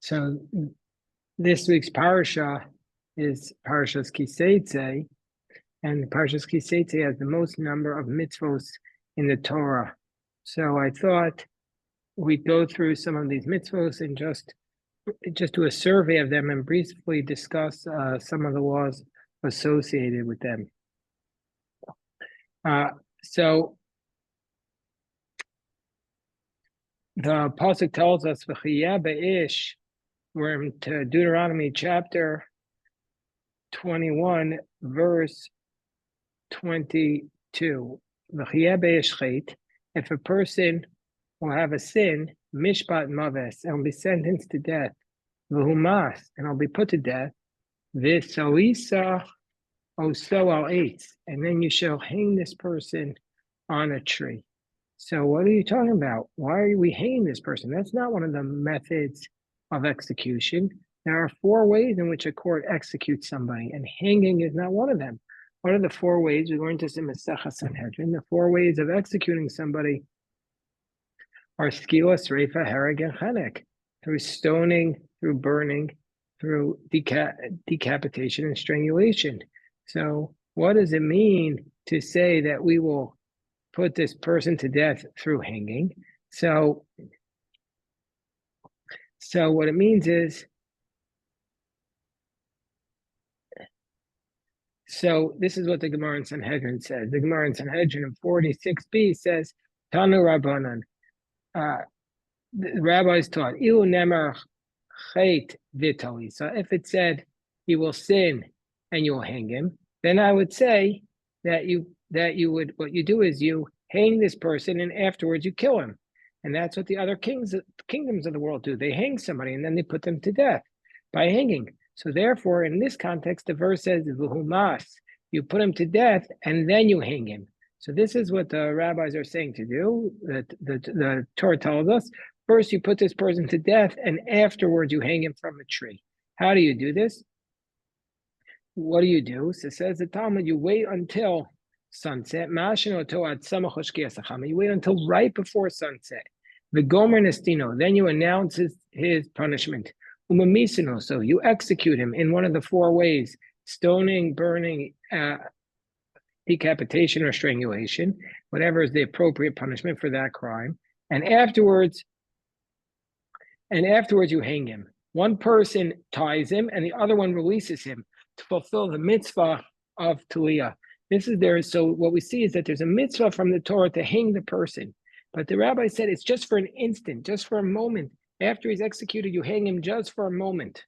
So this week's parasha is Parashas Tetzei, and Parashas Tetzei has the most number of mitzvos in the Torah. So I thought we'd go through some of these mitzvos and just do a survey of them and briefly discuss some of the laws associated with them. So the pasuk tells us, "V'chiyah be'ish." We're into Deuteronomy chapter 21, verse 22. V'chiyah be'ish chet. If a person will have a sin, mishpat maves, and will be sentenced to death, v'humas, and will be put to death, v'soisa oso al eitz, and then you shall hang this person on a tree. So what are you talking about? Why are we hanging this person? That's not one of the methods of execution. There are 4 ways in which a court executes somebody, and hanging is not one of them. One of the 4 ways, we learned this in Masechah Sanhedrin, the 4 ways of executing somebody are skila, sreifa, hereg, and chenek, through stoning, through burning, through decapitation and strangulation. So what does it mean to say that we will put this person to death through hanging? So what it means is, so this is what the Gemara in Sanhedrin says. The Gemara in Sanhedrin in 46b says, Tanu Rabbanan, the rabbis taught, Ilu nemer chet vitali. So if it said he will sin and you will hang him, then I would say that you would, what you do is you hang this person and afterwards you kill him. And that's what the other kingdoms of the world do. They hang somebody and then they put them to death by hanging. So therefore, in this context, the verse says, V'humas, you put him to death and then you hang him. So this is what the rabbis are saying to do. The Torah tells us, first you put this person to death and afterwards you hang him from a tree. How do you do this? What do you do? So it says the Talmud, you wait until sunset. You wait until right before sunset. The Gomer Nestino, then you announce his punishment. Umamisino, so you execute him in one of the 4 ways: stoning, burning, decapitation, or strangulation, whatever is the appropriate punishment for that crime. And afterwards you hang him. One person ties him and the other one releases him to fulfill the mitzvah of Tuliyah. So what we see is that there's a mitzvah from the Torah to hang the person. But the rabbi said it's just for an instant, just for a moment. After he's executed, you hang him just for a moment.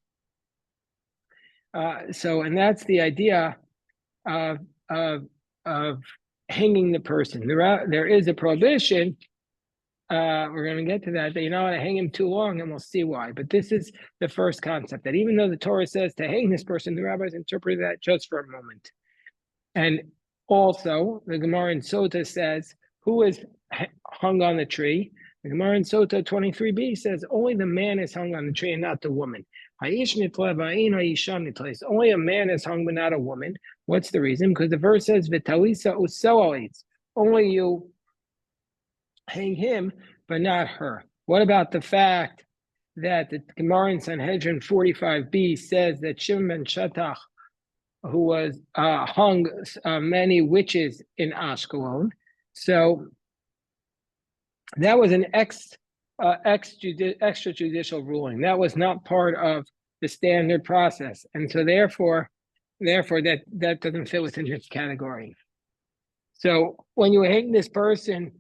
And that's the idea of hanging the person. There is a prohibition. We're going to get to that. You don't want to hang him too long, and we'll see why. But this is the first concept, that even though the Torah says to hang this person, the rabbis interpret that just for a moment. And also, the Gemara in Sota says, who is hung on the tree? The Gemara in Sota 23b says, only the man is hung on the tree and not the woman. Only a man is hung, but not a woman. What's the reason? Because the verse says, only you hang him, but not her. What about the fact that the Gemara in Sanhedrin 45b says that Shimon ben Shattach, who was hung many witches in Ashkelon? So that was an extrajudicial ruling. That was not part of the standard process. And so therefore that doesn't fit within this category. So when you hang this person,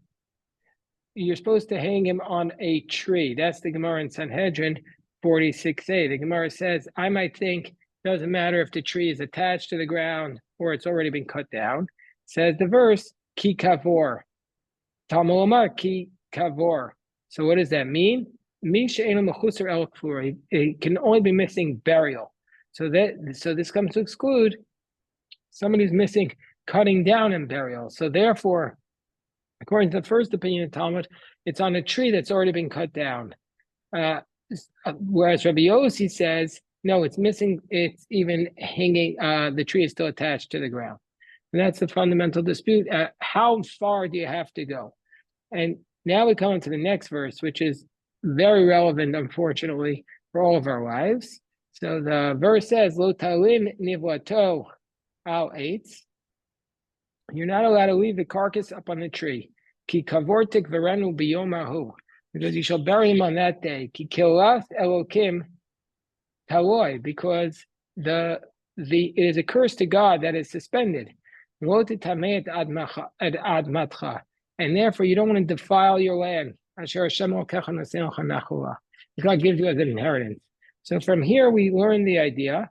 you're supposed to hang him on a tree. That's the Gemara in Sanhedrin 46a. The Gemara says, I might think, doesn't matter if the tree is attached to the ground or it's already been cut down. Says the verse, ki kavor. Talmud Omar, ki kavor. So what does that mean? Mi she'enu mechusar el kfur. It can only be missing burial. So this comes to exclude somebody's missing cutting down and burial. So therefore, according to the first opinion of Talmud, it's on a tree that's already been cut down. Whereas Rabbi Yossi says, no, it's missing, it's even hanging, the tree is still attached to the ground. And that's the fundamental dispute. How far do you have to go? And now we come into the next verse, which is very relevant, unfortunately, for all of our lives. So the verse says, Lo talim nivlato al eitz. You're not allowed to leave the carcass up on the tree. Ki kavortik verenu biyomahu. Because you shall bury him on that day. Ki kilas elokim taloi. Because it is a curse to God that is suspended. Lo titameet admatcha. And therefore you don't want to defile your land. Asher Hashem lokecha nosecha nachula. God gives you as an inheritance. So from here we learn the idea.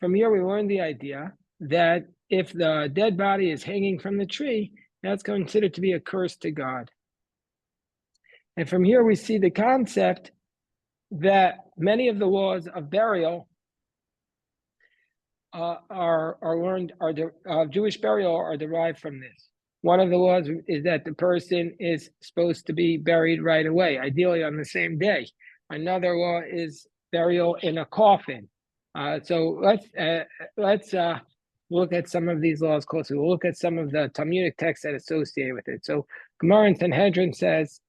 That if the dead body is hanging from the tree, that's considered to be a curse to God. And from here we see the concept that many of the laws of burial Jewish burial are derived from this. One of the laws is that the person is supposed to be buried right away, ideally on the same day. Another law is burial in a coffin. So let's look at some of these laws closely. We'll look at some of the Talmudic texts that associate with it. So Gemara in Sanhedrin says,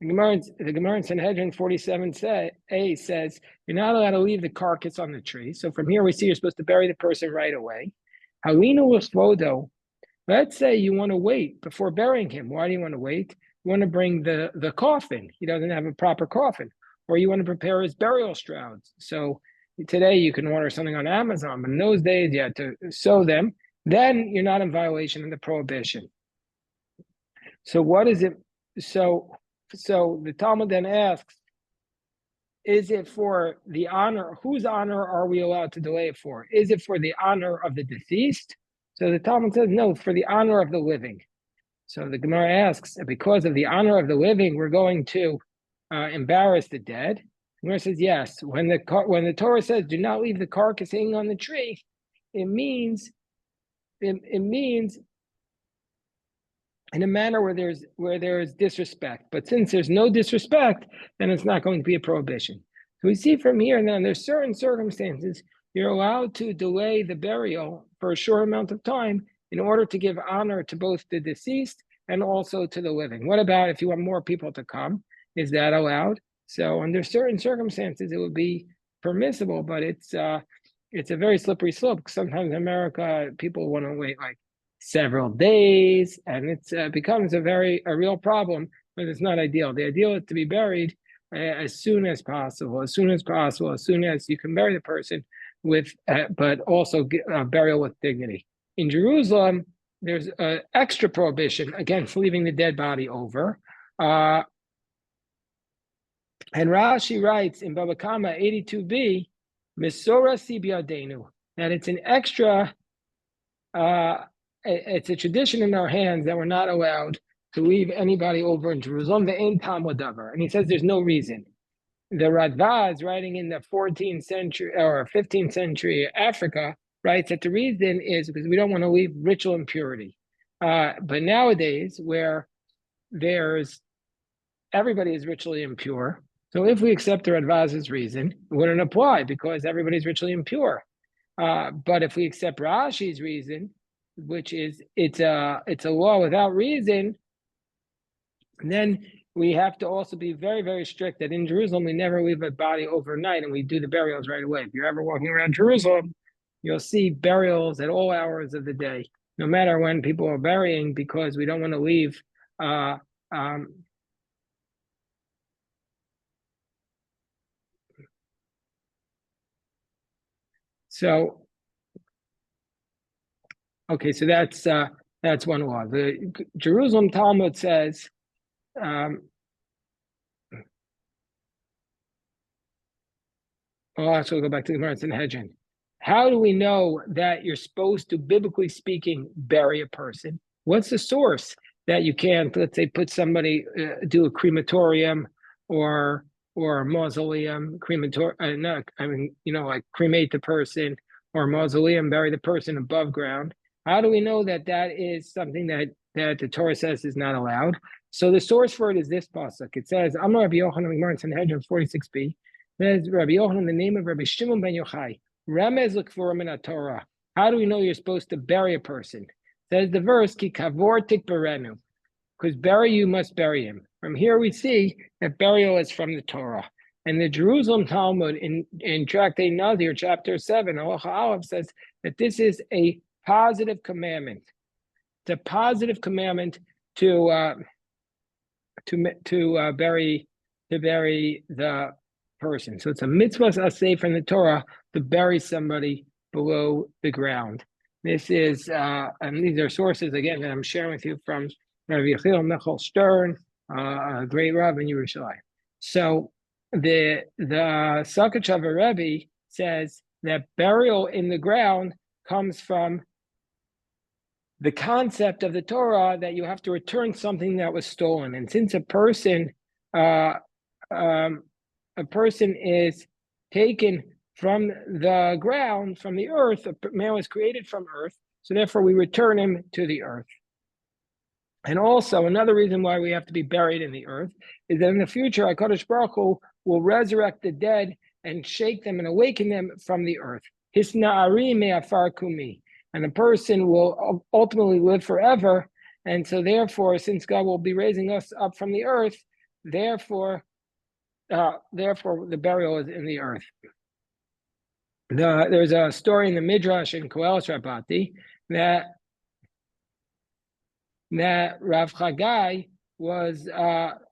the Gemara in Sanhedrin 47a says, you're not allowed to leave the carcass on the tree. So from here we see you're supposed to bury the person right away. Halinu l'svodo. Let's say you want to wait before burying him. Why do you want to wait? You want to bring the coffin. He doesn't have a proper coffin. Or you want to prepare his burial shrouds. So today you can order something on Amazon, but in those days you had to sew them. Then you're not in violation of the prohibition. So what is it? So the Talmud then asks, is it for the honor? Whose honor are we allowed to delay it for? Is it for the honor of the deceased? So the Talmud says, no, for the honor of the living. So the Gemara asks, because of the honor of the living, we're going to embarrass the dead. The Gemara says, yes. When the Torah says, do not leave the carcass hanging on the tree, it means in a manner where there's disrespect. But since there's no disrespect, then it's not going to be a prohibition. So we see from here, and then there's certain circumstances you're allowed to delay the burial for a short amount of time in order to give honor to both the deceased and also to the living. What about if you want more people to come? Is that allowed? So under certain circumstances, it would be permissible, but it's a very slippery slope. Sometimes in America, people want to wait like several days, and it becomes a real problem, but it's not ideal. The ideal is to be buried as soon as possible, as soon as you can bury the person with, but also burial with dignity. In Jerusalem, there's an extra prohibition against leaving the dead body over. And Rashi writes in Baba Kama 82b, Misora si biadenu, that it's an extra, it's a tradition in our hands that we're not allowed to leave anybody over in Jerusalem, the Ein Tam Wadavar. And he says there's no reason. The Radvaz, writing in the 14th century or 15th century Africa, writes that the reason is because we don't want to leave ritual impurity. But nowadays, where everybody is ritually impure, so if we accept the Radvaz's reason, it wouldn't apply because everybody's ritually impure. But if we accept Rashi's reason, which is it's a law without reason, then we have to also be very, very strict that in Jerusalem, we never leave a body overnight and we do the burials right away. If you're ever walking around Jerusalem, you'll see burials at all hours of the day, no matter when people are burying, because we don't want to leave. So that's one law. The Jerusalem Talmud says, I'll also go back to the Gemara in Sanhedrin. How do we know that you're supposed to, biblically speaking, bury a person? What's the source that you can't, let's say, put somebody, do a crematorium or a mausoleum, cremate the person, or mausoleum, bury the person above ground? How do we know that that is something that the Torah says is not allowed? So the source for it is this pasuk. It says, Amar Rabbi Yochanan, Gemara in Sanhedrin 46b. There's Rabbi Yochanan, the name of Rabbi Shimon ben Yochai. Remez l'kvurim in Torah. How do we know you're supposed to bury a person? Says the verse, Ki kavor tikberenu. because bury you must bury him. From here we see that burial is from the Torah. And the Jerusalem Talmud in Tractate Nazir, chapter 7, Halacha Aleph, says that this is a positive commandment. It's a positive commandment to bury the person. So it's a mitzvah aseh from the Torah to bury somebody below the ground. This is, and these are sources again that I'm sharing with you from Rabbi Yechiel Mechel Stern, a great Rav in Yerushalayim. So the Sakhachover Rebbe says that burial in the ground comes from the concept of the Torah that you have to return something that was stolen. And since a person is taken from the ground, from the earth, a man was created from earth, so therefore we return him to the earth. And also, another reason why we have to be buried in the earth is that in the future, HaKadosh Baruch Hu will resurrect the dead and shake them and awaken them from the earth. Hisna'ari me'afar kumi. And the person will ultimately live forever. And so therefore, since God will be raising us up from the earth, therefore the burial is in the earth. There's a story in the Midrash in Koheles Rabbati that Rav Chagai was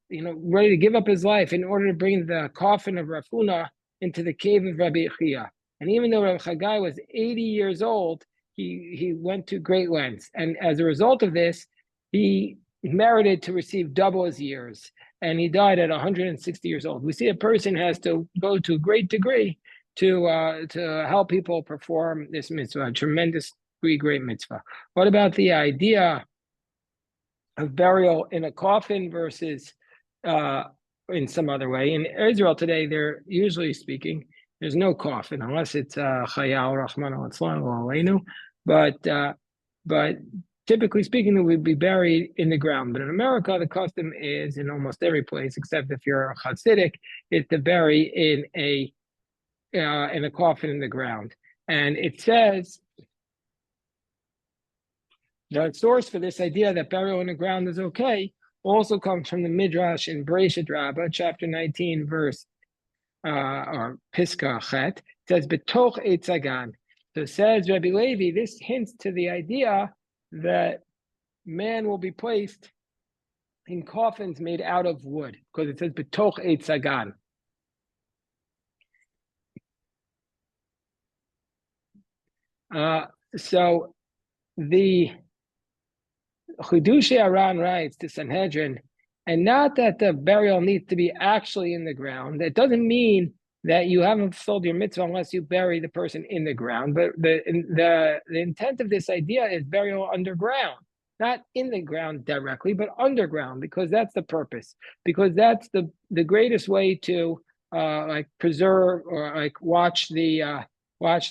ready to give up his life in order to bring the coffin of Rav Huna into the cave of Rabbi Yechiya. And even though Rav Chagai was 80 years old, he went to great lengths. And as a result of this, he merited to receive double his years. And he died at 160 years old. We see a person has to go to a great degree to help people perform this mitzvah, a tremendously great mitzvah. What about the idea of burial in a coffin versus in some other way? In Israel today, they're usually speaking, there's no coffin unless it's Chayal Rahman al-Islam or Aleinu. But typically speaking, it would be buried in the ground. But in America, the custom is in almost every place, except if you're a Hasidic, is to bury in a coffin in the ground. And it says the source for this idea that burial in the ground is okay also comes from the Midrash in Bereshit Rabbah, chapter 19, verse or Piska Chet. It says Betoch Eitzagan. So says Rabbi Levi, this hints to the idea that man will be placed in coffins made out of wood, because it says Betoch Eitzagan. So the Chidushei Aran writes to Sanhedrin, and not that the burial needs to be actually in the ground. That doesn't mean that you haven't fulfilled your mitzvah unless you bury the person in the ground. But the intent of this idea is burial underground, not in the ground directly, but underground, because that's the purpose. Because that's the greatest way to preserve or watch the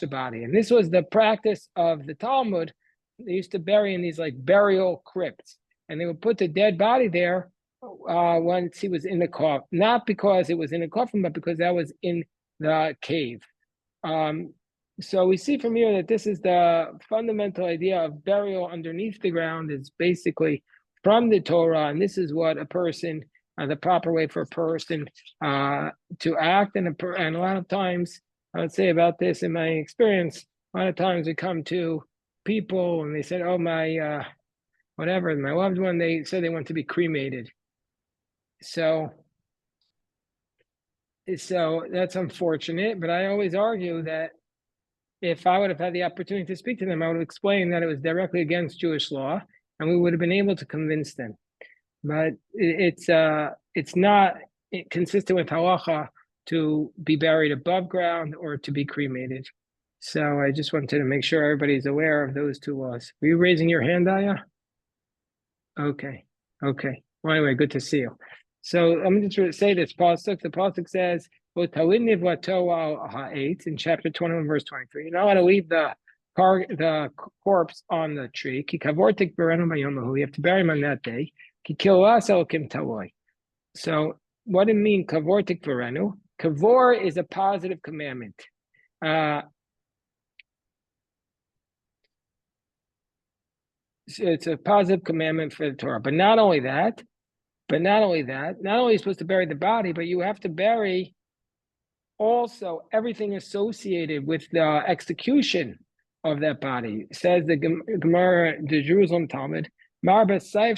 body. And this was the practice of the Talmud. They used to bury in these burial crypts, and they would put the dead body there once he was in the coffin, not because it was in a coffin, but because that was in the cave. So we see from here that this is the fundamental idea of burial underneath the ground is basically from the Torah, and this is what a person, the proper way for a person to act. And a lot of times, I would say about this in my experience, a lot of times we come to people and they said, oh, my loved one, they said they want to be cremated. So that's unfortunate, but I always argue that if I would have had the opportunity to speak to them, I would have explained that it was directly against Jewish law, and we would have been able to convince them. But it's not consistent with halacha to be buried above ground or to be cremated. So I just wanted to make sure everybody's aware of those two laws. Were you raising your hand, Aya? Okay. Well, anyway, good to see you. So I'm going to say this pasuk. The pasuk says, in chapter 21, verse 23. You're not allowed to leave the corpse on the tree. You have to bury him on that day. So what do you mean, kavortik verenu? Kavor is a positive commandment. it's a positive commandment for the Torah. But not only that, not only are you supposed to bury the body, but you have to bury also everything associated with the execution of that body. It says the Gemara, the Jerusalem Talmud, let's say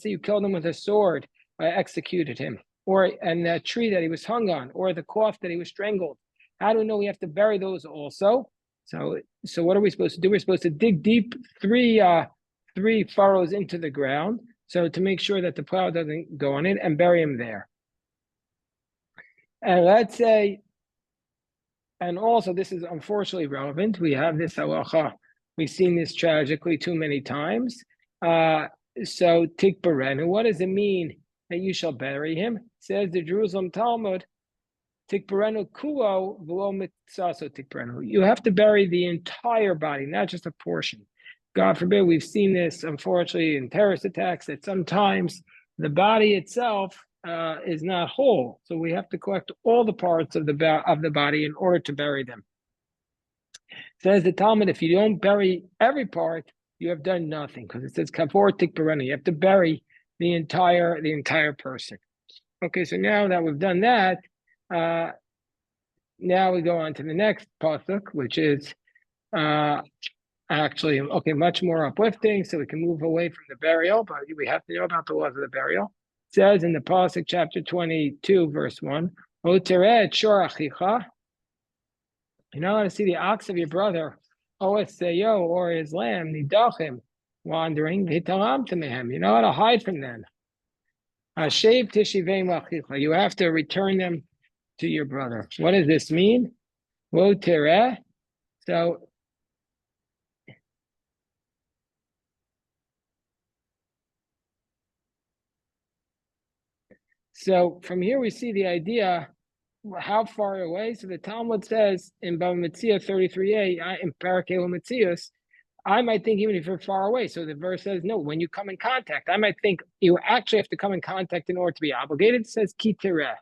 you killed him with a sword, executed him, and the tree that he was hung on, or the cloth that he was strangled. How do we know we have to bury those also? So what are we supposed to do? We're supposed to dig deep three furrows into the ground, so to make sure that the plow doesn't go on it, and bury him there. And let's say, and also this is unfortunately relevant, we have this halacha, we've seen this tragically too many times. So tikbarenu, what does it mean that you shall bury him? It says the Jerusalem Talmud, tikbarenu kulo v'lo mitzaso tikbarenu. You have to bury the entire body, not just a portion. God forbid, we've seen this unfortunately in terrorist attacks, that sometimes the body itself is not whole, so we have to collect all the parts of the body in order to bury them. Says the Talmud, if you don't bury every part, you have done nothing, because it says kavor tikbarenu. You have to bury the entire person. Okay, so now that we've done that, now we go on to the next pasuk, which is actually much more uplifting, so we can move away from the burial, but we have to know about the laws of the burial. It says in the pasuk, chapter 22, verse 1, O tereh shor achicha, you're not allowed to see the ox of your brother, or his lamb, nidachim, wandering, hitalamtemehem. You're not allowed to hide from them. Hashev tishiveim lachicha. You have to return them to your brother. What does this mean? Lo tereh. So from here we see the idea, how far away. So the Talmud says in Bava Metzia 33a, in Parakeh Metzius, I might think even if you're far away. So the verse says, no, when you come in contact, I might think you actually have to come in contact in order to be obligated. It says ki tereh,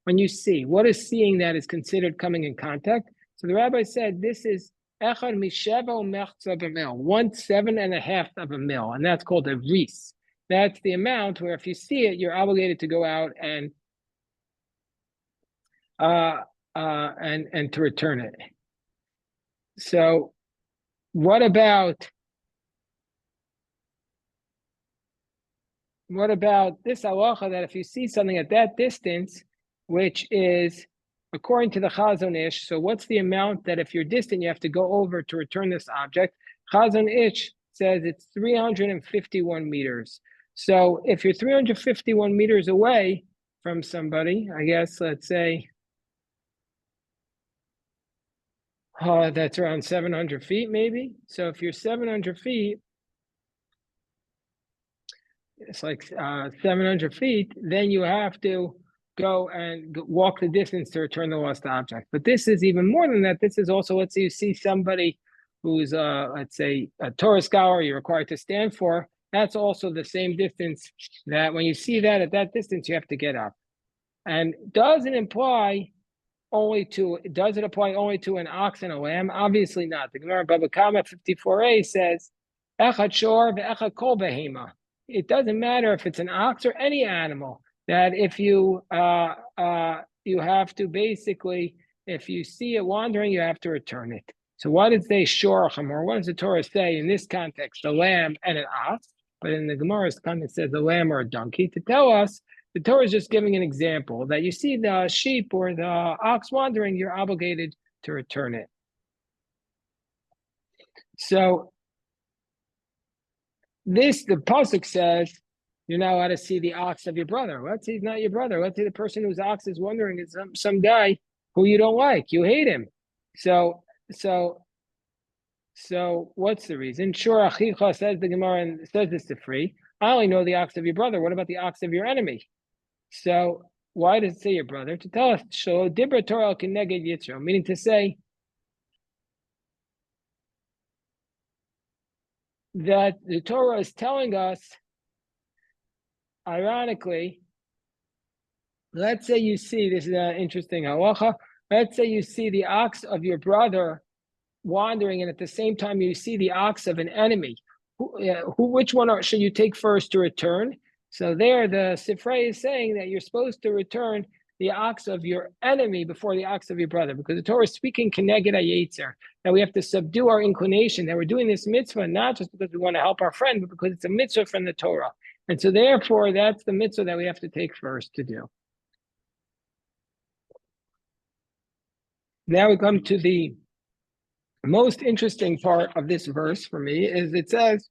when you see. What is seeing that is considered coming in contact? So the rabbi said this is echad misheva umechza b'mil, 1/7.5 of a mil, and that's called a ris. That's the amount where if you see it, you're obligated to go out and to return it. So what about this halacha that if you see something at that distance, which is according to the Chazon Ish, so what's the amount that if you're distant you have to go over to return this object? Chazon Ish says it's 351 meters. So if you're 351 meters away from somebody, I guess, let's say, that's around 700 feet, maybe. So if you're 700 feet, it's like 700 feet, then you have to go and walk the distance to return the lost object. But this is even more than that. This is also, let's say you see somebody who's, let's say, a Torah scholar you're required to stand for. That's also the same distance that when you see that at that distance, you have to get up. And does it apply only to an ox and a lamb? Obviously not. The Gemara Baba Kama 54a says, Echad shor ve'echad kol behema. It doesn't matter if it's an ox or any animal, that if you have to basically, if you see it wandering, you have to return it. So why does they shorachim, or what does the Torah say in this context, the lamb and an ox? But in the Gemara's context, it says the lamb or a donkey, to tell us the Torah is just giving an example that you see the sheep or the ox wandering, you're obligated to return it. So the pasuk says you're not allowed to see the ox of your brother. Let's say he's not your brother. Let's say the person whose ox is wandering is some guy who you don't like. You hate him. So what's the reason? Shor achicha, says the Gemara, and says this to free. I only know the ox of your brother. What about the ox of your enemy? So why does it say your brother? To tell us, Shlo dibra Torah keneged Yitro, meaning to say that the Torah is telling us, ironically, let's say you see, this is an interesting halacha, let's say you see the ox of your brother wandering, and at the same time you see the ox of an enemy. which one should you take first to return? So there, the Sifrei is saying that you're supposed to return the ox of your enemy before the ox of your brother, because the Torah is speaking Keneged HaYetzer, that we have to subdue our inclination, that we're doing this mitzvah not just because we want to help our friend, but because it's a mitzvah from the Torah. And so therefore, that's the mitzvah that we have to take first to do. Now we come to the most interesting part of this verse for me, is it says,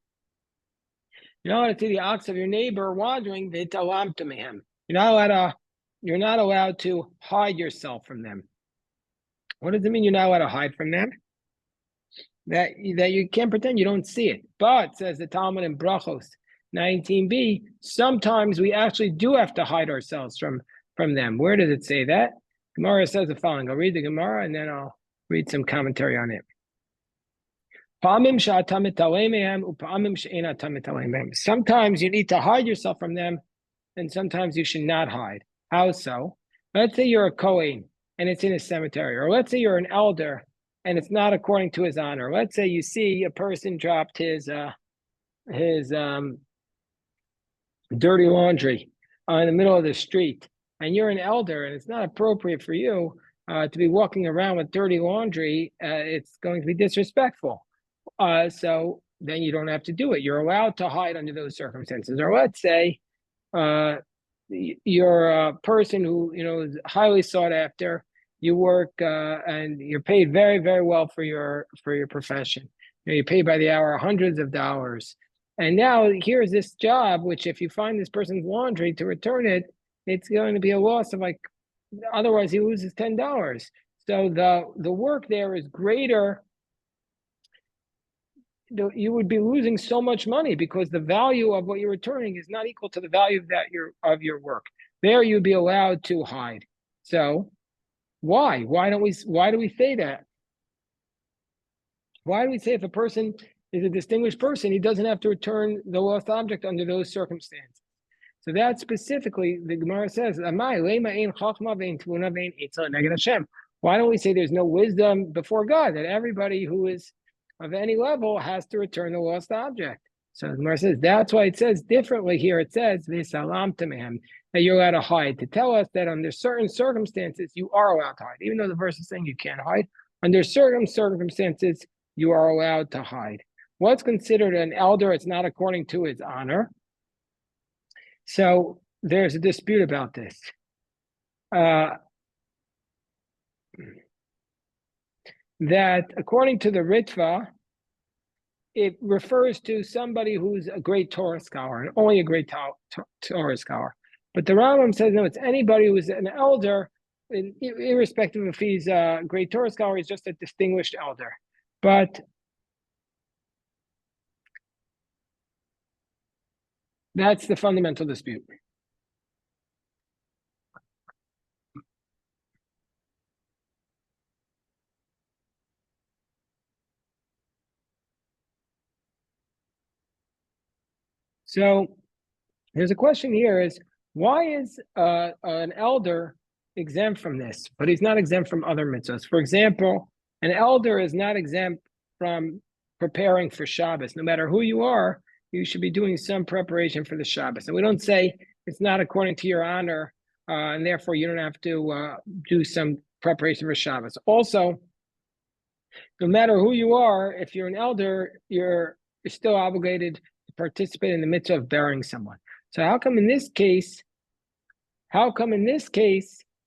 you don't want to see the ox of your neighbor wandering, v'talamtem. You're not allowed to hide yourself from them. What does it mean you're not allowed to hide from them? That you can't pretend you don't see it. But, says the Talmud in Brachos 19b, sometimes we actually do have to hide ourselves from them. Where does it say that? Gemara says the following. I'll read the Gemara and then I'll read some commentary on it. Sometimes you need to hide yourself from them, and sometimes you should not hide. How so? Let's say you're a Kohen and it's in a cemetery, or let's say you're an elder and it's not according to his honor. Let's say you see a person dropped his dirty laundry in the middle of the street, and you're an elder and it's not appropriate for you to be walking around with dirty laundry. It's going to be disrespectful. So then you don't have to do it. You're allowed to hide under those circumstances. Or let's say you're a person who is highly sought after. You work and you're paid very, very well for your profession. You're paid by the hour hundreds of dollars. And now here's this job, which if you find this person's laundry to return it, it's going to be a loss of otherwise he loses $10. So the work there is greater. You would be losing so much money because the value of what you're returning is not equal to the value of your work. There you'd be allowed to hide. So why do we say that? Why do we say if a person is a distinguished person, he doesn't have to return the lost object under those circumstances? So that specifically, the Gemara says, why don't we say there's no wisdom before God, that everybody who is of any level has to return the lost object? So the Gemara says, that's why it says differently here. It says, that you're allowed to hide, to tell us that under certain circumstances, you are allowed to hide. Even though the verse is saying you can't hide, under certain circumstances, you are allowed to hide. What's considered an elder? It's not according to his honor. So there's a dispute about this. That according to the Ritva, it refers to somebody who's a great Torah scholar, and only a great Torah scholar. But the Rambam says, no, it's anybody who's an elder, irrespective if he's a great Torah scholar, he's just a distinguished elder. But that's the fundamental dispute. So there's a question here is, why is an elder exempt from this, but he's not exempt from other mitzvahs? For example, an elder is not exempt from preparing for Shabbos. No matter who you are, you should be doing some preparation for the Shabbos. And we don't say it's not according to your honor, and therefore you don't have to do some preparation for Shabbos. Also, no matter who you are, if you're an elder, you're still obligated to participate in the mitzvah of burying someone. So how come in this case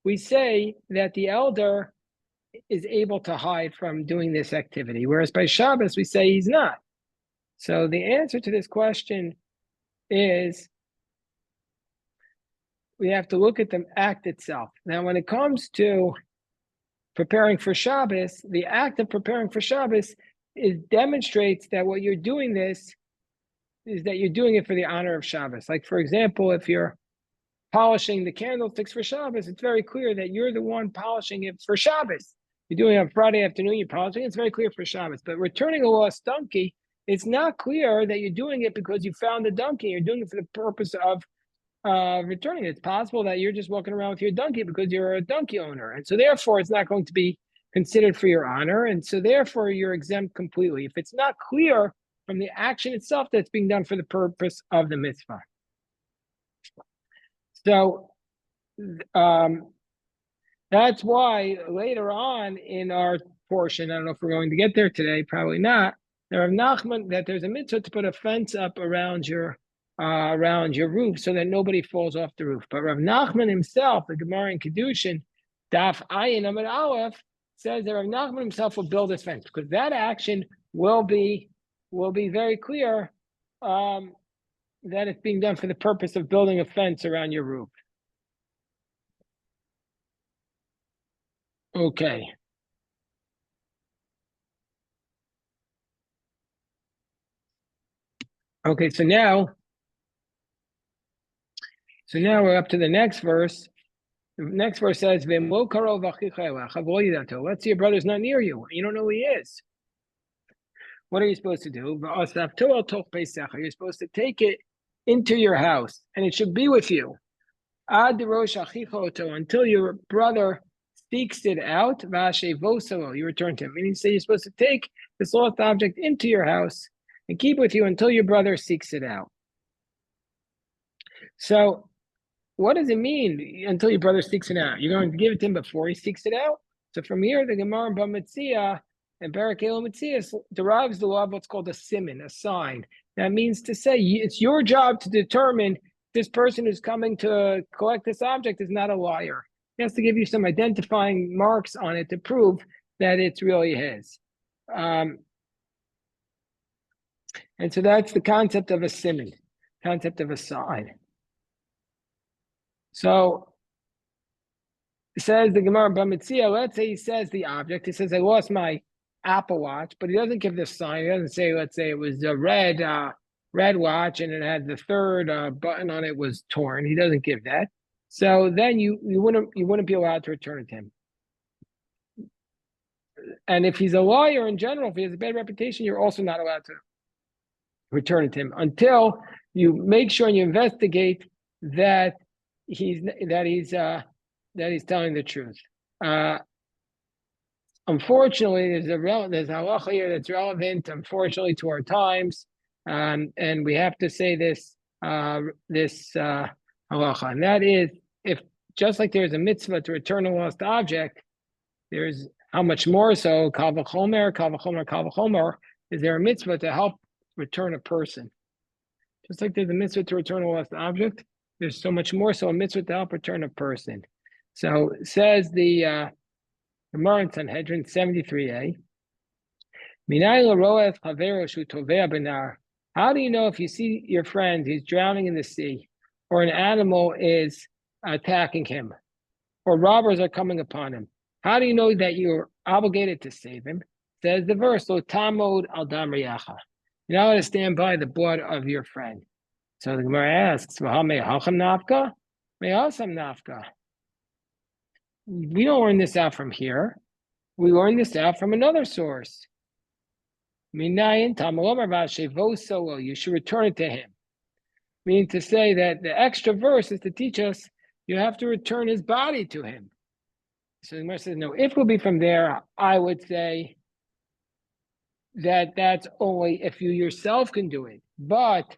we say that the elder is able to hide from doing this activity, whereas by Shabbos we say he's not? So the answer to this question is we have to look at the act itself. Now, when it comes to preparing for Shabbos, the act of preparing for Shabbos demonstrates that what you're doing this is that you're doing it for the honor of Shabbos. Like, for example, if you're polishing the candlesticks for Shabbos, it's very clear that you're the one polishing it for Shabbos. You're doing it on Friday afternoon, you're polishing it, it's very clear for Shabbos. But returning a lost donkey, it's not clear that you're doing it because you found the donkey. You're doing it for the purpose of returning it. It's possible that you're just walking around with your donkey because you're a donkey owner. And so therefore, it's not going to be considered for your honor. And so therefore, you're exempt completely. If it's not clear from the action itself that's being done for the purpose of the mitzvah. So that's why later on in our portion, I don't know if we're going to get there today, probably not, there are Nachman that there's a mitzvah to put a fence up around your roof so that nobody falls off the roof. But Rav Nachman himself, the Gemara in Kedushin, Daf Ayin Amid Aleph, says that Rav Nachman himself will build this fence because that action will be very clear that it's being done for the purpose of building a fence around your roof. Okay. Okay, so now we're up to the next verse. The next verse says, let's say your brother's not near you. You don't know who he is. What are you supposed to do? You're supposed to take it into your house, and it should be with you. Until your brother seeks it out, you return to him. Meaning, say you're supposed to take this lost object into your house and keep with you until your brother seeks it out. So, what does it mean until your brother seeks it out? You're going to give it to him before he seeks it out? So from here, the Gemara in Bamitzia and Barak Elo Mitzias derives the law of what's called a siman, a sign. That means to say it's your job to determine this person who's coming to collect this object is not a liar. He has to give you some identifying marks on it to prove that it's really his. And so that's the concept of a siman, concept of a sign. So it says the Gemara Bamitzia, let's say he says the object, he says, I lost my Apple Watch, but he doesn't give the sign. He doesn't say, let's say it was a red watch and it had the third button on it was torn. He doesn't give that. So then you wouldn't be allowed to return it to him. And if he's a liar in general, if he has a bad reputation, you're also not allowed to return it to him until you make sure and you investigate that he's telling the truth. Unfortunately, there's a halacha here that's relevant, unfortunately, to our times, and we have to say this halacha, and that is, if just like there's a mitzvah to return a lost object, there's how much more so kal v'chomer is there a mitzvah to help return a person. Just like there's a mitzvah to return a lost object, there's so much more so a mitzvah to help return a person. So says the Gemara in Sanhedrin 73a. How do you know if you see your friend, he's drowning in the sea, or an animal is attacking him, or robbers are coming upon him? How do you know that you're obligated to save him? Says the verse, Lo tamod al dam riyacha. You're not allowed to stand by the blood of your friend. So the Gemara asks, nafka? Nafka. We don't learn this out from here. We learn this out from another source. You should return it to him. Meaning to say that the extra verse is to teach us you have to return his body to him. So the Gemara says, no, if we'll be from there, I would say that that's only if you yourself can do it. But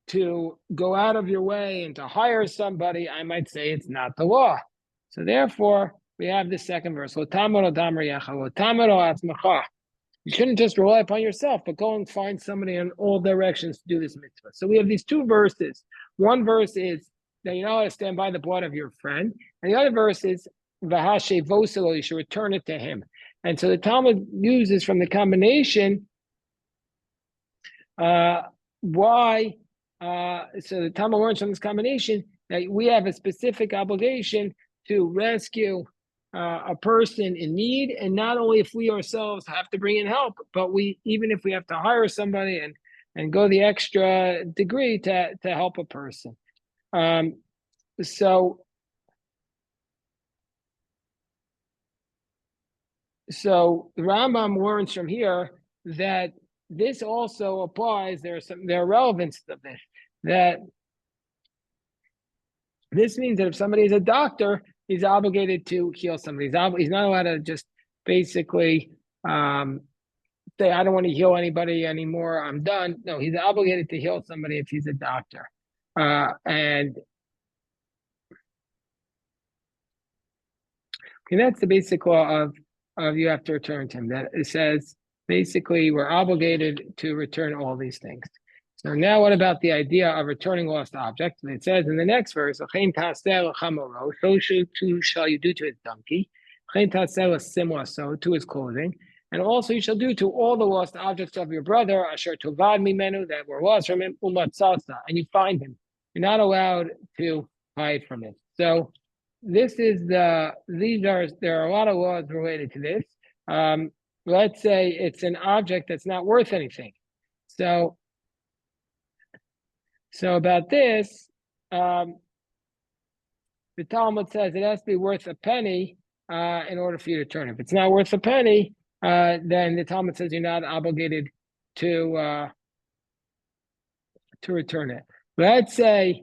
to go out of your way and to hire somebody, I might say it's not the law. So therefore, we have the second verse. You shouldn't just rely upon yourself, but go and find somebody in all directions to do this mitzvah. So we have these two verses. One verse is that you're not allowed to stand by the blood of your friend. And the other verse is, you should return it to him. And so the Talmud uses from the combination, so the Talmud learns from this combination that we have a specific obligation to rescue a person in need, and not only if we ourselves have to bring in help, but even if we have to hire somebody and go the extra degree to help a person. So the Rambam learns from here that this also applies. There are relevance of this. That this means that if somebody is a doctor, he's obligated to heal somebody. He's not allowed to just basically say, I don't want to heal anybody anymore, I'm done. No, he's obligated to heal somebody if he's a doctor. And that's the basic law of you have to return to him. That it says basically we're obligated to return all these things. So now what about the idea of returning lost objects? And it says in the next verse, so shall you do to his donkey, so to his clothing, and also you shall do to all the lost objects of your brother, asher tovad mimenu, that were lost from him, and you find him. You're not allowed to hide from it. So there are a lot of laws related to this. Let's say it's an object that's not worth anything. So about this, the Talmud says it has to be worth a penny in order for you to return it. If it's not worth a penny, then the Talmud says you're not obligated to return it. Let's say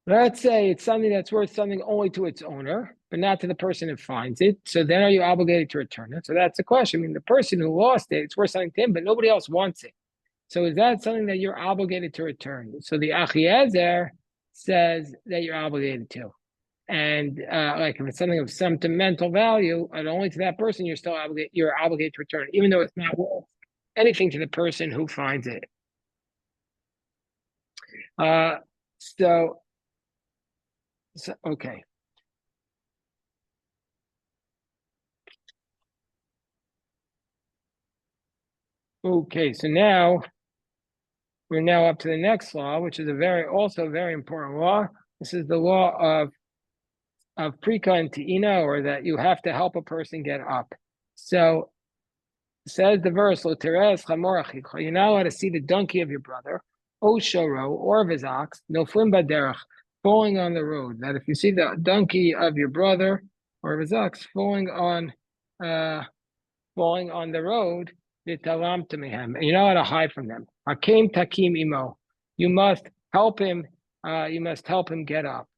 it's something that's worth something only to its owner, but not to the person who finds it. So then are you obligated to return it? So that's the question. I mean, the person who lost it, it's worth something to him, but nobody else wants it. So is that something that you're obligated to return? So the Achiezer says that you're obligated to. And like if it's something of sentimental value, and only to that person, you're obligated to return it, even though it's not worth anything to the person who finds it. Okay. Okay, so now we're up to the next law, which is also very important law. This is the law of prika and te'ina, or that you have to help a person get up. So says the verse, Lo teres chamor achicha, you're not allowed to see the donkey of your brother, o shoro, or of his ox, noflim baderach, falling on the road. That if you see the donkey of your brother or of his ox falling on the road, you're not allowed to hide from them. Hakim takim imo, you must help him. You must help him get up.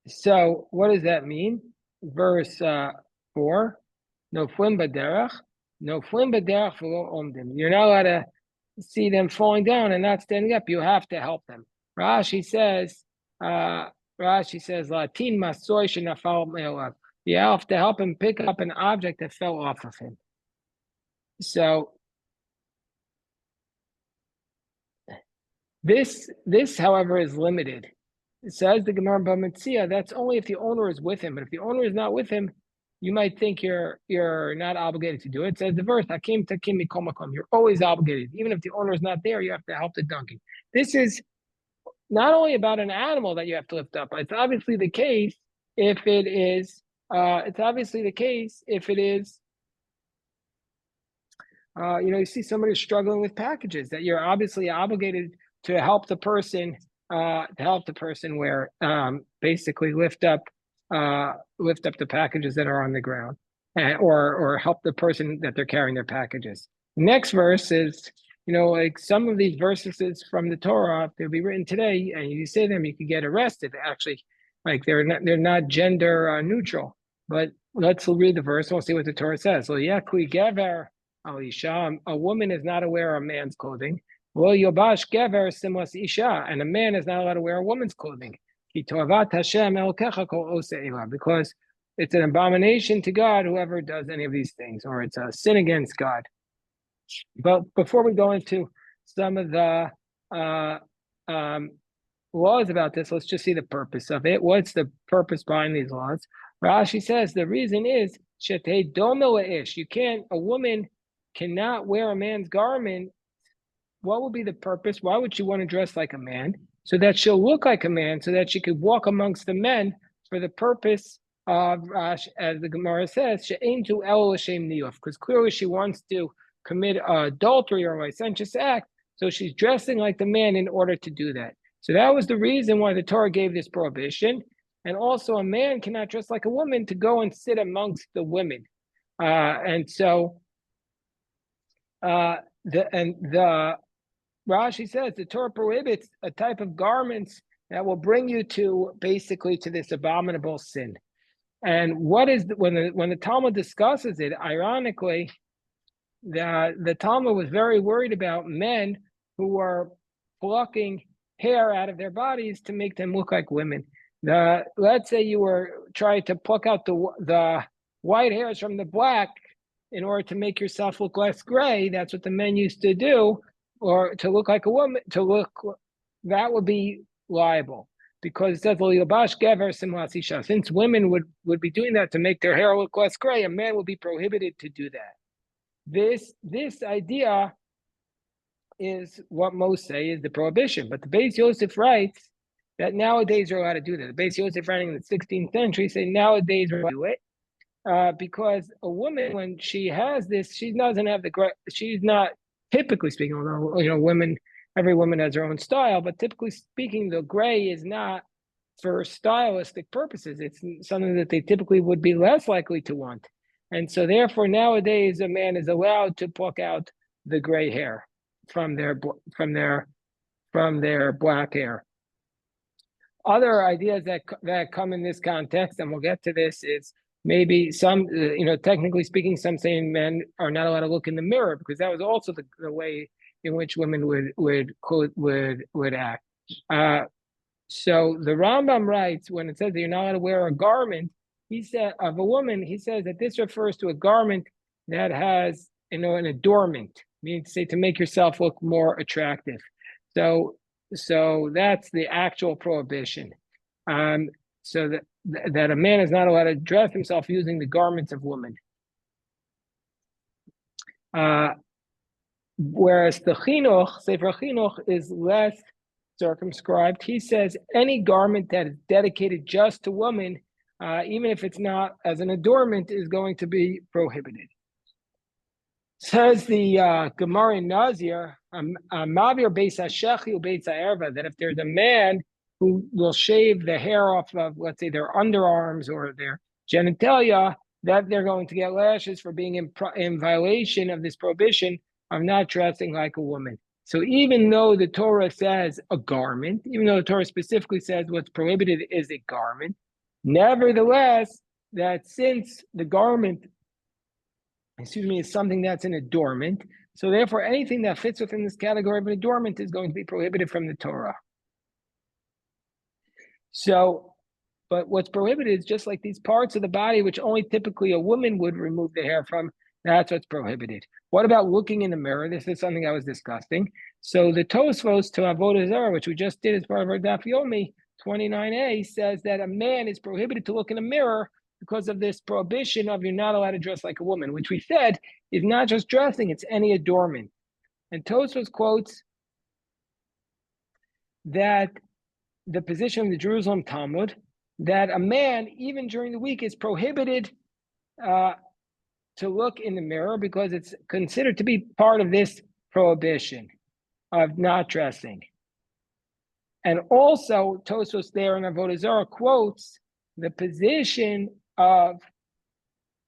So what does that mean? Verse 4. No flim baderach v'lo omdim. You're not allowed to see them falling down and not standing up. You have to help them. Rashi says, Latin masoy shenafal me'olav. You have to help him pick up an object that fell off of him. So this, however, is limited. It says the Gemara Bamitzia, that's only if the owner is with him. But if the owner is not with him, you might think you're not obligated to do it. It says the verse, Hakim takim mikol makom. You're always obligated. Even if the owner is not there, you have to help the donkey. This is not only about an animal that you have to lift up. It's obviously the case if it is. You see somebody struggling with packages, that you're obviously obligated to help the person. Where basically lift up the packages that are on the ground, or help the person that they're carrying their packages. Next verse is, like some of these verses from the Torah, they'll be written today, and you say them, you could get arrested. Actually, like they're not gender neutral. But let's read the verse. We'll see what the Torah says. So gever al isha, a woman is not to wear a man's clothing. Well, yobash gever simlas isha, and a man is not allowed to wear a woman's clothing. Because it's an abomination to God whoever does any of these things, or it's a sin against God. But before we go into some of the laws about this, let's just see the purpose of it. What's the purpose behind these laws? Rashi says the reason is a woman cannot wear a man's garment. What would be the purpose? Why would she want to dress like a man? So that she'll look like a man, so that she could walk amongst the men for the purpose of, as the Gemara says, because clearly she wants to commit adultery or licentious act, so she's dressing like the man in order to do that. So that was the reason why the Torah gave this prohibition. And also a man cannot dress like a woman to go and sit amongst the women. Rashi says the Torah prohibits a type of garments that will bring you to basically to this abominable sin. And what is when the Talmud discusses it? Ironically, the Talmud was very worried about men who were plucking hair out of their bodies to make them look like women. Let's say you were trying to pluck out the white hairs from the black in order to make yourself look less gray. That's what the men used to do, or to look like a woman. That would be liable because it says since women would be doing that to make their hair look less gray, a man would be prohibited to do that. This idea is what most say is the prohibition, but the Beis Yosef writes that nowadays you're allowed to do that. The Beis Yosef writing in the 16th century say nowadays we're allowed to do it because a woman, when she has this, she doesn't have she's not, typically speaking, although every woman has her own style, but typically speaking, the gray is not for stylistic purposes. It's something that they typically would be less likely to want. And so therefore nowadays a man is allowed to pluck out the gray hair from their black hair. Other ideas that come in this context, and we'll get to this, is maybe some, technically speaking, some saying men are not allowed to look in the mirror because that was also the way in which women would act. So the Rambam writes, when it says that you're not allowed to wear a garment, he said of a woman, he says that this refers to a garment that has, an adornment, meaning to say to make yourself look more attractive. So that's the actual prohibition. So that a man is not allowed to dress himself using the garments of women. Whereas the Chinuch, Sefer Chinuch, is less circumscribed. He says any garment that is dedicated just to women, even if it's not as an adornment, is going to be prohibited. Says the Gemara in Nazir, Mavir Beis HaShechi Beis HaErva, that if there's a man who will shave the hair off of, let's say, their underarms or their genitalia, that they're going to get lashes for being in violation of this prohibition of not dressing like a woman. So even though the Torah says a garment, even though the Torah specifically says what's prohibited is a garment, nevertheless, that since the garment, is something that's an adornment, so therefore anything that fits within this category of an adornment is going to be prohibited from the Torah. So, but what's prohibited is just like these parts of the body which only typically a woman would remove the hair from, that's what's prohibited. What about looking in the mirror? This is something I was discussing. So the Tosfos to Avodah Zarah, which we just did as part of our Daf Yomi 29a, says that a man is prohibited to look in a mirror because of this prohibition of you're not allowed to dress like a woman, which we said is not just dressing, it's any adornment. And Tosfos quotes that the position of the Jerusalem Talmud, that a man, even during the week, is prohibited to look in the mirror because it's considered to be part of this prohibition of not dressing. And also, Tosfos there in Avodah Zarah quotes the position of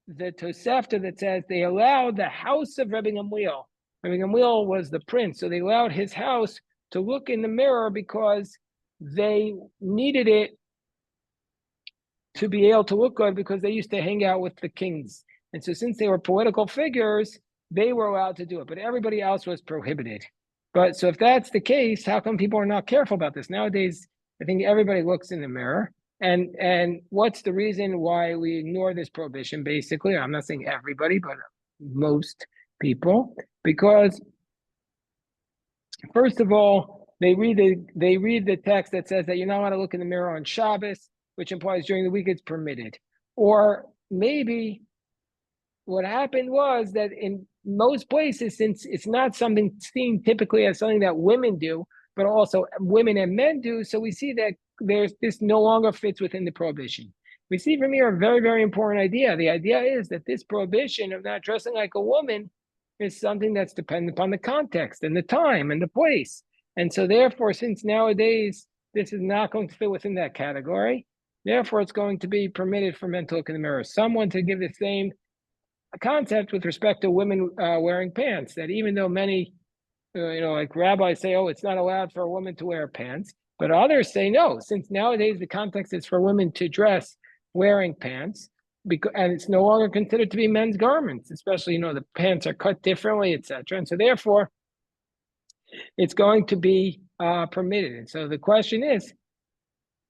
the Tosefta that says they allowed the house of Rabbi Gamliel. Rabbi Gamliel was the prince, so they allowed his house to look in the mirror because they needed it to be able to look good because they used to hang out with the kings. And so since they were political figures, they were allowed to do it, but everybody else was prohibited. But so if that's the case, how come people are not careful about this? Nowadays, I think everybody looks in the mirror. And what's the reason why we ignore this prohibition, basically? I'm not saying everybody, but most people. Because, first of all, they read the text that says that you're not allowed to look in the mirror on Shabbos, which implies during the week it's permitted. Or maybe what happened was that in most places, since it's not something seen typically as something that women do, but also women and men do, so we see that this no longer fits within the prohibition. We see from here a very, very important idea. The idea is that this prohibition of not dressing like a woman is something that's dependent upon the context and the time and the place. And so therefore, since nowadays this is not going to fit within that category, therefore it's going to be permitted for men to look in the mirror. Someone to give the same concept with respect to women wearing pants, that even though many, like rabbis say, oh, it's not allowed for a woman to wear pants, but others say no, since nowadays the context is for women to dress wearing pants, and it's no longer considered to be men's garments, especially, the pants are cut differently, etc. And so therefore, it's going to be permitted. And so the question is,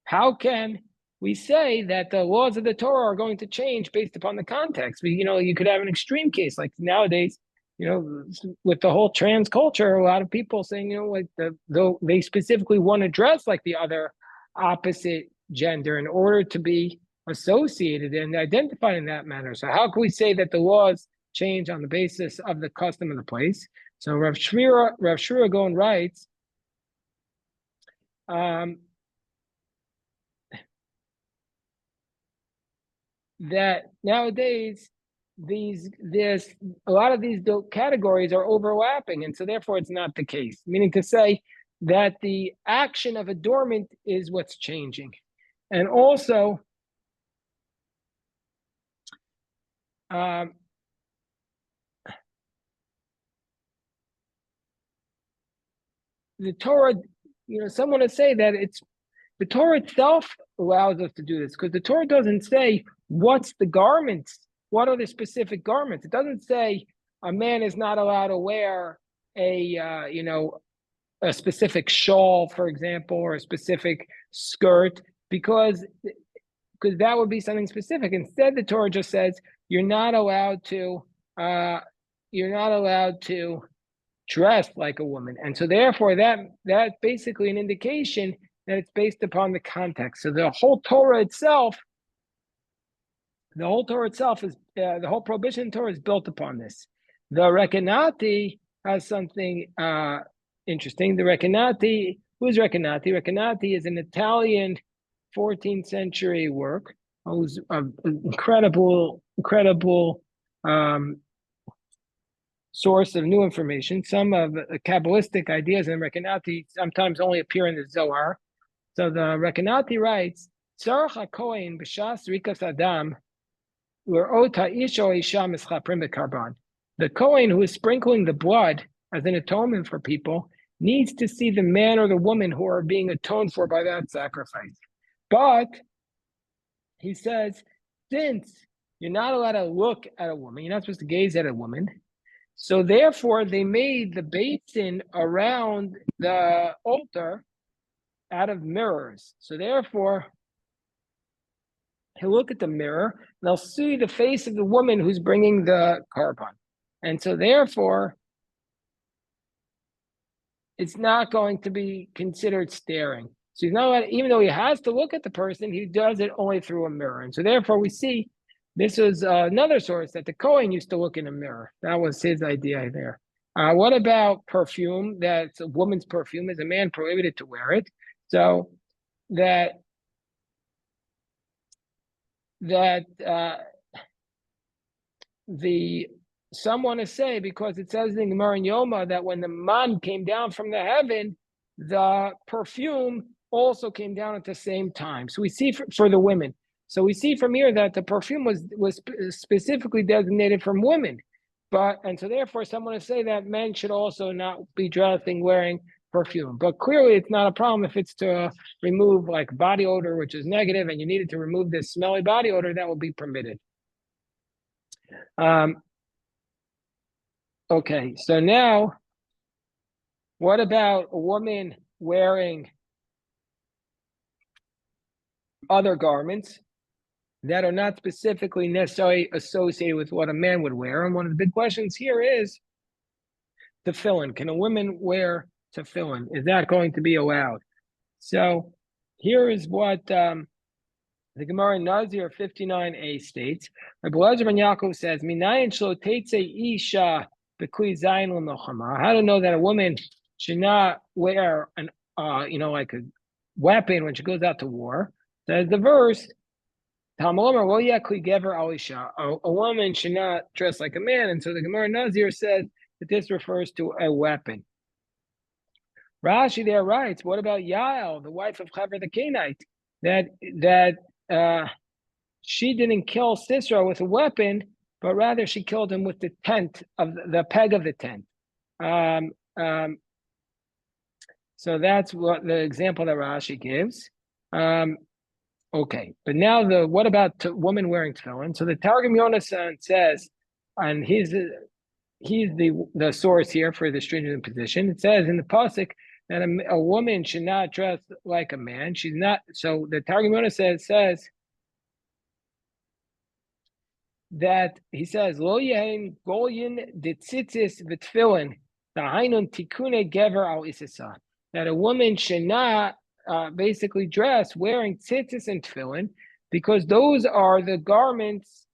how can we say that the laws of the Torah are going to change based upon the context? You could have an extreme case like nowadays, with the whole trans culture, a lot of people saying, though they specifically want to dress like the other opposite gender in order to be associated and identified in that manner. So how can we say that the laws change on the basis of the custom of the place? So Rav Shira Gaon writes, that nowadays there's a lot of these categories are overlapping, and so therefore it's not the case. Meaning to say that the action of adornment is what's changing, and also the Torah. Someone would say that it's the Torah itself allows us to do this because the Torah doesn't say what's the garments, what are the specific garments. It doesn't say a man is not allowed to wear a specific shawl, for example, or a specific skirt, because that would be something specific. Instead, the Torah just says you're not allowed to dress like a woman, and so therefore that's basically an indication that it's based upon the context. So the whole Torah itself is the whole prohibition in Torah is built upon this. The Recanati has something interesting. The Recanati, who's Recanati? Recanati is an Italian 14th century work. Who's an incredible source of new information. Some of the Kabbalistic ideas in Recanati sometimes only appear in the Zohar. So the Recanati writes, Tzarach HaKohen b'shas rikas adam l'r'ot ha'isha o isha mischaprim b'karban. The Kohen who is sprinkling the blood as an atonement for people needs to see the man or the woman who are being atoned for by that sacrifice. But he says, since you're not allowed to look at a woman, you're not supposed to gaze at a woman, so therefore they made the basin around the altar out of mirrors. So therefore, he'll look at the mirror and they'll see the face of the woman who's bringing the korban. And so therefore, it's not going to be considered staring. So he's not allowed, even though he has to look at the person, he does it only through a mirror. And so therefore we see this was another source that the Kohen used to look in a mirror. That was his idea there. What about perfume? That's a woman's perfume. Is a man prohibited to wear it? So that some want to say, because it says in Gemara and Yoma that when the man came down from the heaven, the perfume also came down at the same time. So we see for the women. So we see from here that the perfume was specifically designated from women. And so therefore someone to say that men should also not be dressing wearing perfume. But clearly it's not a problem if it's to remove like body odor, which is negative, and you needed to remove this smelly body odor, that will be permitted. Okay, so now what about a woman wearing other garments that are not specifically necessarily associated with what a man would wear? And one of the big questions here is tefillin. Can a woman wear tefillin? Is that going to be allowed? So here is what the Gemara in Nazir 59a states. Rabbi Elazar ben Yaakov says, "Minayin shlo tetzei isha b'kli zayin l'milchama." How to know that a woman should not wear an like a weapon when she goes out to war? Says the verse, a woman should not dress like a man, and so the Gemara Nazir says that this refers to a weapon. Rashi there writes, what about Yael, the wife of Chaver the Canaanite, that she didn't kill Sisera with a weapon, but rather she killed him with the peg of the tent. So that's what the example that Rashi gives. Okay, but now what about woman wearing tefillin? So the Targum Yonasan says, and he's the source here for the stringent position. It says in the pasuk that a woman should not dress like a man. She's not. So the Targum Yonasan says that he says lo yehin golyin ditzitzis v'tefillin dahainun tikune gever al isisa, that a woman should not basically dress wearing tzitzis and tefillin, because those are the garments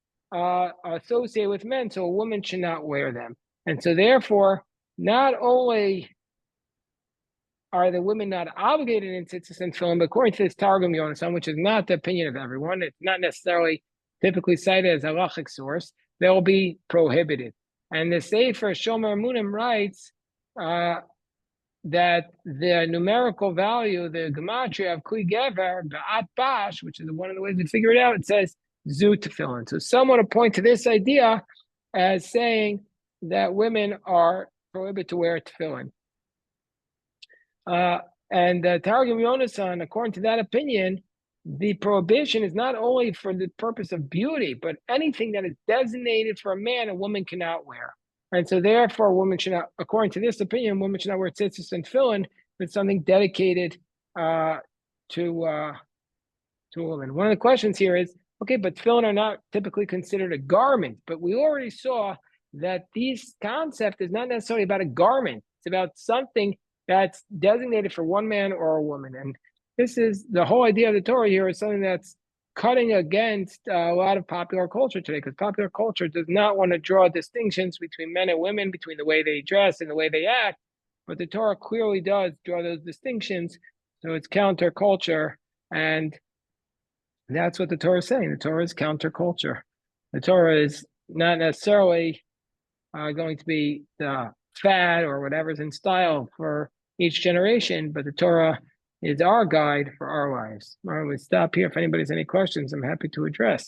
associated with men, so a woman should not wear them. And so therefore, not only are the women not obligated in tzitzis and tefillin, but according to this Targum Yonasan, which is not the opinion of everyone, it's not necessarily typically cited as a halachic source, they'll be prohibited. And the Sefer Shomer Emunim writes that the numerical value, the gematria of Kli Gever, Ba'at Bash, which is one of the ways to figure it out, it says Zu Tefillin. So someone will point to this idea as saying that women are prohibited to wear tefillin. And Targum Yonasan, according to that opinion, the prohibition is not only for the purpose of beauty, but anything that is designated for a man, a woman cannot wear. And so therefore, a woman should not, according to this opinion, women should not wear tzitzis and tefillin, but something dedicated to a woman. One of the questions here is, okay, but tefillin are not typically considered a garment, but we already saw that this concept is not necessarily about a garment. It's about something that's designated for one man or a woman. And this is the whole idea of the Torah here, is something that's cutting against a lot of popular culture today, because popular culture does not want to draw distinctions between men and women, between the way they dress and the way they act. But the Torah clearly does draw those distinctions. So it's counterculture. And that's what the Torah is saying. The Torah is counterculture. The Torah is not necessarily going to be the fad or whatever's in style for each generation, but the Torah is our guide for our lives. All right, we'll stop here. If anybody has any questions, I'm happy to address.